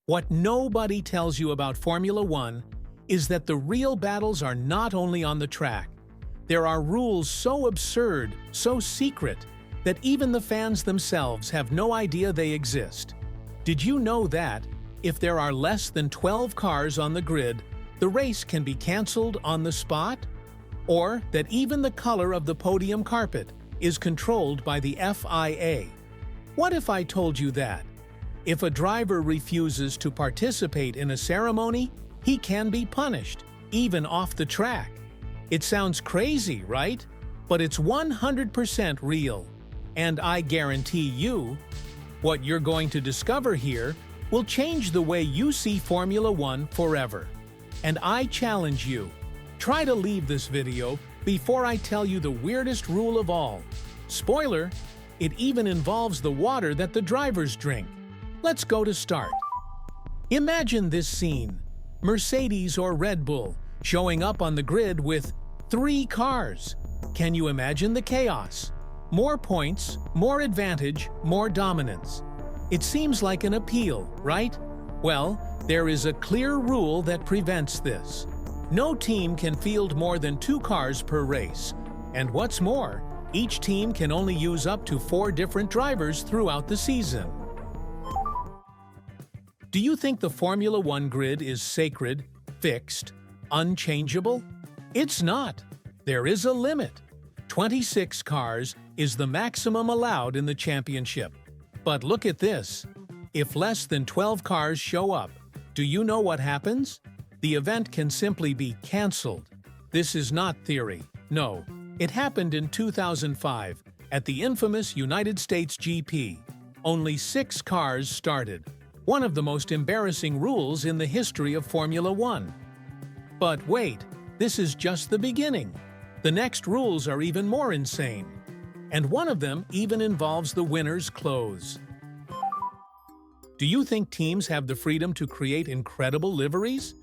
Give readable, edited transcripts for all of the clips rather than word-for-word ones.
What nobody tells you about Formula One is that the real battles are not only on the track. There are rules so absurd, so secret, that even the fans themselves have no idea they exist. Did you know that, if there are less than 12 cars on the grid, the race can be cancelled on the spot? Or that even the color of the podium carpet is controlled by the FIA? What if I told you that? If a driver refuses to participate in a ceremony, he can be punished, even off the track. It sounds crazy, right? But it's 100% real. And I guarantee you, what you're going to discover here will change the way you see Formula One forever. And I challenge you, try to leave this video before I tell you the weirdest rule of all. Spoiler, it even involves the water that the drivers drink. Let's go to start. Imagine this scene: Mercedes or Red Bull showing up on the grid with 3 cars. Can you imagine the chaos? More points, more advantage, more dominance. It seems like an appeal, right? Well, there is a clear rule that prevents this. No team can field more than 2 cars per race. And what's more, each team can only use up to 4 different drivers throughout the season. Do you think the Formula One grid is sacred, fixed, unchangeable? It's not. There is a limit. 26 cars is the maximum allowed in the championship. But look at this. If less than 12 cars show up, do you know what happens? The event can simply be cancelled. This is not theory. No, it happened in 2005 at the infamous United States GP. Only 6 cars started. One of the most embarrassing rules in the history of Formula One. But wait, this is just the beginning. The next rules are even more insane. And one of them even involves the winner's clothes. Do you think teams have the freedom to create incredible liveries?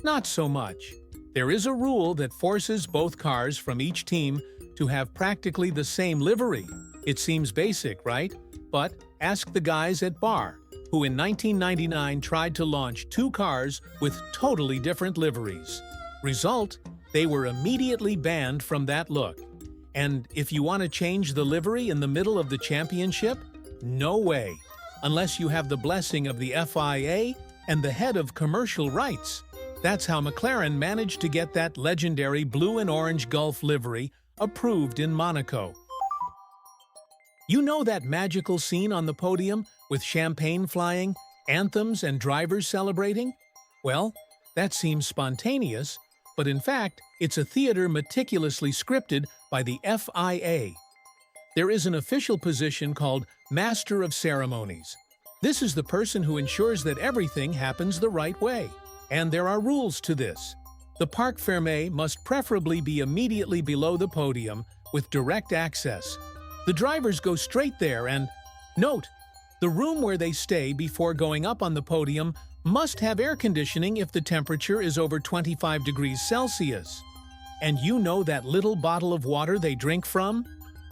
Not so much. There is a rule that forces both cars from each team to have practically the same livery. It seems basic, right? But ask the guys at Bar, who in 1999 tried to launch 2 cars with totally different liveries. Result, they were immediately banned from that look. And if you want to change the livery in the middle of the championship, no way, unless you have the blessing of the FIA and the head of commercial rights. That's how McLaren managed to get that legendary blue and orange Gulf livery approved in Monaco. You know that magical scene on the podium with champagne flying, anthems, and drivers celebrating? Well, that seems spontaneous, but in fact, it's a theater meticulously scripted by the FIA. There is an official position called Master of Ceremonies. This is the person who ensures that everything happens the right way. And there are rules to this. The Parc Fermé must preferably be immediately below the podium with direct access. The drivers go straight there and, note, the room where they stay before going up on the podium must have air conditioning if the temperature is over 25 degrees Celsius. And you know that little bottle of water they drink from?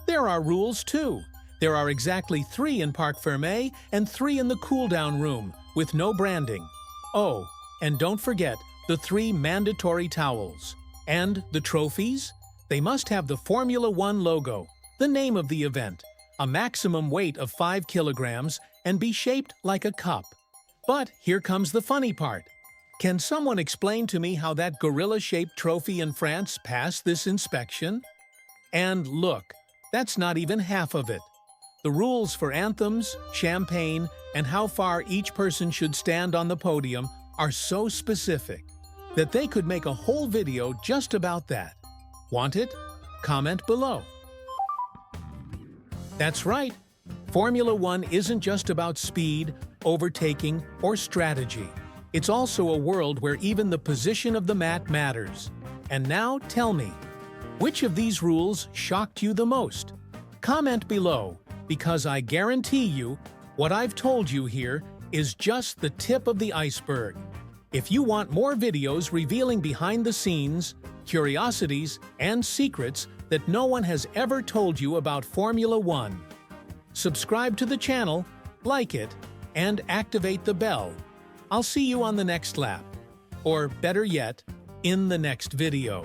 There are rules too. There are exactly 3 in Parc Fermé and 3 in the cool-down room, with no branding. Oh, and don't forget the 3 mandatory towels. And the trophies? They must have the Formula One logo, the name of the event, a maximum weight of 5 kilograms, and be shaped like a cup. But here comes the funny part. Can someone explain to me how that gorilla-shaped trophy in France passed this inspection? And look, that's not even half of it. The rules for anthems, champagne, and how far each person should stand on the podium are so specific that they could make a whole video just about that. Want it? Comment below. That's right. Formula One isn't just about speed, overtaking, or strategy. It's also a world where even the position of the mat matters. And now tell me, which of these rules shocked you the most? Comment below, because I guarantee you, what I've told you here is just the tip of the iceberg. If you want more videos revealing behind the scenes, curiosities, and secrets that no one has ever told you about Formula One, subscribe to the channel, like it, and activate the bell. I'll see you on the next lap. Or better yet, in the next video.